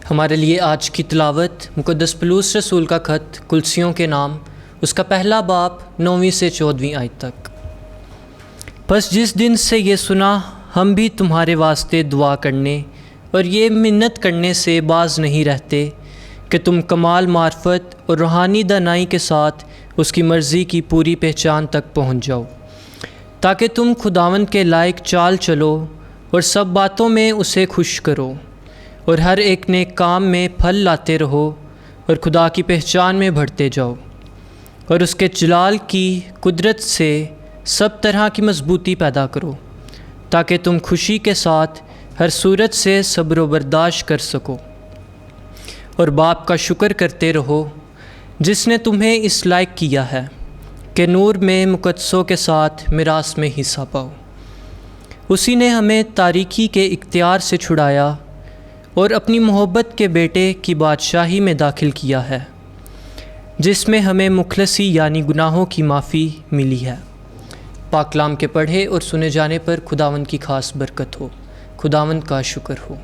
हमारे लिए आज की तिलावत मुक़द्दस पौलुस रसूल का ख़त कुलसियों के नाम, उसका पहला बाब 9वीं से 14वीं आयत तक। बस जिस दिन से ये सुना, हम भी तुम्हारे वास्ते दुआ करने और ये मिन्नत करने से बाज नहीं रहते कि तुम कमाल मार्फत और रूहानी दानाई के साथ उसकी मर्ज़ी की पूरी पहचान तक पहुँच जाओ, ताकि तुम खुदावंद के लायक चाल चलो और सब बातों में उसे खुश करो और हर एक नेक काम में फल लाते रहो और खुदा की पहचान में बढ़ते जाओ और उसके जलाल की कुदरत से सब तरह की मजबूती पैदा करो, ताकि तुम खुशी के साथ हर सूरत से सब्र बर्दाश्त कर सको और बाप का शुक्र करते रहो जिसने तुम्हें इस लायक किया है कि नूर में मुक़द्दसों के साथ मिरास में हिस्सा पाओ। उसी ने हमें तारीकी के इख्तियार से छुड़ाया और अपनी मोहब्बत के बेटे की बादशाही में दाखिल किया है, जिसमें हमें मुखलसी यानी गुनाहों की माफ़ी मिली है। पाक कलाम के पढ़े और सुने जाने पर खुदावंद की खास बरकत हो। खुदावंद का शुक्र हो।